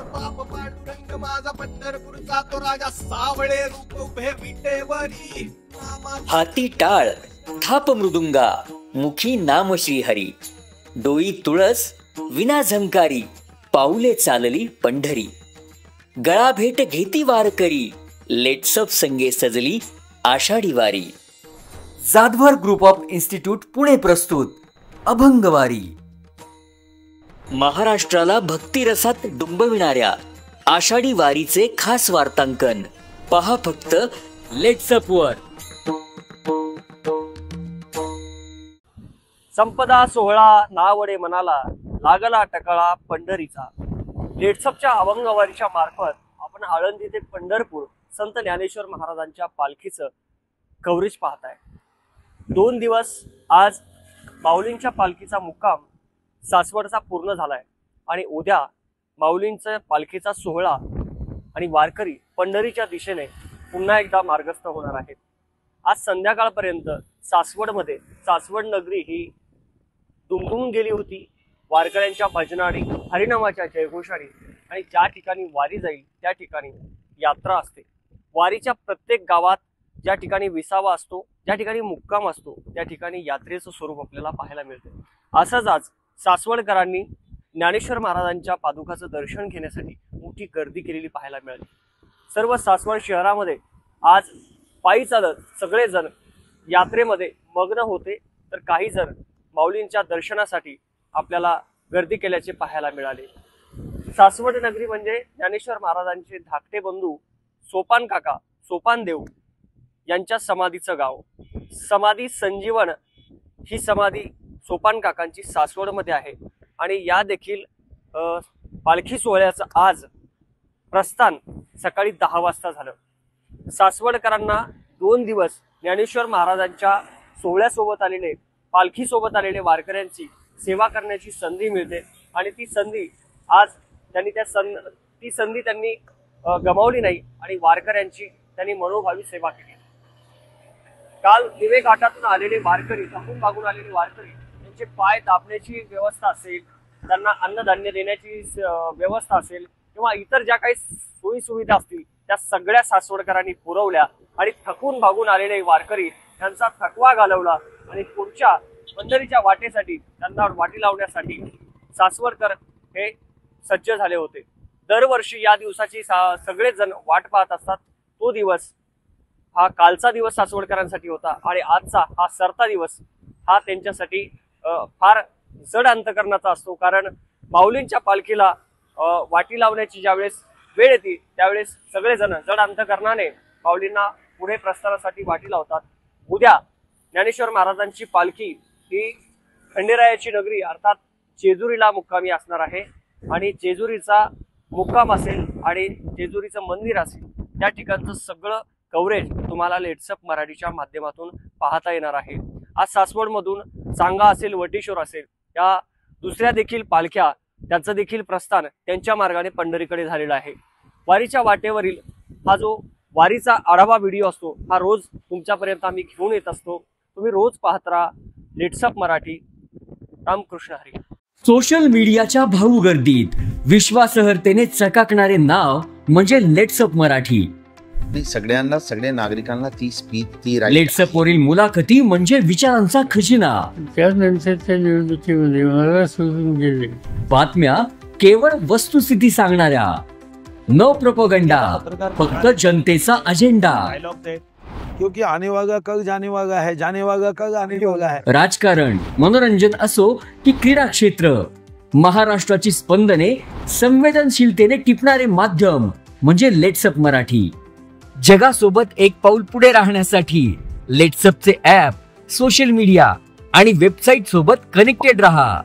बाप पांडुरंग माझा पंढरपूरचा तो राजा सावळे रूप उभे विटेवरी. हाती टाळ थाप मृदुंगा मुखी नाम श्रीहरी. डोई तुळस विना झंकारी पाऊले चालली पंढरी. गळा भेट घेती वारकरी लेट्सअप संगे सजली आषाढी वारी. Jadhavar group of institute Pune प्रस्तुत अभंगवारी. महाराष्ट्राला भक्तिरसात डुंबविणाऱ्या आषाढी वारीचे खास वार्तांकन पहा फक्त लेट्सअप वर. संपदा सोहळा नावडे मनाला लागला टकळा पंढरीचा. लेट्सअपच्या अभंगवारीच्या मार्फत आपण आळंदी ते पंढरपूर संत ज्ञानेश्वर महाराजांच्या पालखीचं कव्हरेज पाहताय. 2 दिवस आज माऊलींच्या पालखीचा मुक्काम सासवडचा पूर्ण झालाय आणि उद्या माऊलींचा पालखीचा सोहळा आणि वारकरी पंढरीच्या दिशेने पुन्हा एकदा मार्गस्थ होणार आहेत. आज संध्याकाळपर्यंत सासवडमध्ये सासवड नगरी ही दुमदुमून गेली होती. वारकऱ्यांच्या भजनाने हरिनामाच्या जयघोषाने आणि ज्या ठिकाणी वारी जाईल त्या ठिकाणी यात्रा असते. वारीच्या प्रत्येक गावात ज्या ठिकाणी विसावा असतो, ज्या ठिकाणी मुक्काम असतो, त्या ठिकाणी यात्रेचं स्वरूप आपल्याला पाहायला मिळते. असंच आज सासवडकरांनी ज्ञानेश्वर महाराजांच्या पादुकाचं दर्शन घेण्यासाठी मोठी गर्दी केलेली पाहायला मिळाली. सर्व सासवड शहरामध्ये आज पायी चालत सगळेजण यात्रेमध्ये मग्न होते, तर काही जण माऊलींच्या दर्शनासाठी आपल्याला गर्दी केल्याचे पाहायला मिळाले. सासवड नगरी म्हणजे ज्ञानेश्वर महाराजांचे धाकटे बंधू सोपान काका सोपान देव यांच्या समाधीचं गाव. समाधी संजीवन ही समाधी सोपान काकांची सासवडमध्ये आहे आणि या देखील पालखी सोहळ्याचं आज प्रस्थान सकाळी 10 वाजता झालं. सासवडकरांना 2 दिवस ज्ञानेश्वर महाराजांच्या सोहळ्यासोबत आलेले पालखीसोबत आलेले वारकऱ्यांची सेवा करण्याची संधी मिळते आणि ती संधी आज त्यांनी गमावली नाही आणि वारकऱ्यांची त्यांनी मनोभावी सेवा केली. काल दिवे घाटातून आलेले वारकरी, थकून भागून आलेले वारकरी त्यांचे पाय दाबण्याची व्यवस्था असेल, त्यांना अन्नधान्य देण्याची व्यवस्था असेल किंवा इतर ज्या काही सोयी सुविधा असतील त्या सगळ्या सासवडकरांनी पुरवल्या आणि थकून भागून आलेले वारकरी यांचा थकवा घालवला आणि पुढच्या पंढरीच्या वाटेसाठी त्यांना वाटी लावण्यासाठी सासवडकर हे सज्ज झाले होते. दरवर्षी या दिवसाची सगळेच जण वाट पाहत असतात. तो दिवस हा कालचा दिवस सासवडकरांसाठी होता आणि आजचा हा सरता दिवस हा त्यांच्यासाठी फार जड अंतकरणाचा असतो. कारण माऊलींच्या पालखीला वाटी लावण्याची ज्यावेळेस वेळ येते त्यावेळेस सगळेजण जड अंतकरणाने माऊलींना पुढे प्रस्थानासाठी वाटी लावतात. उद्या ज्ञानेश्वर महाराजांची पालखी ही खंडेरायाची नगरी अर्थात जेजुरीला मुक्कामी असणार आहे आणि जेजुरीचा मुक्काम असेल आणि जेजुरीचं मंदिर असेल त्या ठिकाणचं सगळं कव्हरेज तुम्हाला लेट्सअप मराठीच्या माध्यमातून पाहता येणार आहे. आज सासवडमधून सांगा असेल, वटेश्वर असेल, या दुसऱ्या देखील पालख्या त्यांचं देखील प्रस्थान त्यांच्या मार्गाने पंढरीकडे झालेला आहे. वारीच्या वाटेवरील हा जो वारीचा आढावा व्हिडिओ असतो हा रोज तुमच्यापर्यंत आम्ही घेऊन येत असतो. तुम्ही रोज पाहत राहा लेट्सअप मराठी. रामकृष्ण हरी. सोशल मीडियाच्या भाऊ गर्दीत विश्वासार्हतेने चकाकणारे नाव म्हणजे लेट्सअप मराठी. सगळ्यांना, सगळ्या नागरिकांना ती स्पीच, ती लेट्सअप वरील मुलाखती म्हणजे विचारांचा खजिना. त्यानंतरच्या निवडणुकीमध्ये मला सोडून गेले. बातम्या केवळ वस्तुस्थिती सांगणाऱ्या, न प्रोपोगंडा, फक्त जनतेचा अजेंडा. क्योंकि आने वाला कल जाने वाला है, जाने वाला कल आने वाला है. राजकारण, मनोरंजन असो की क्रीडा क्षेत्र, महाराष्ट्राची स्पंदने संवेदनशीलतेने टिपणारे माध्यम म्हणजे लेट्सअप मराठी. जगासोबत एक पाऊल पुढे राहण्यासाठी लेट्सअपचे ॲप, सोशल मीडिया आणि वेबसाईट सोबत कनेक्टेड रहा.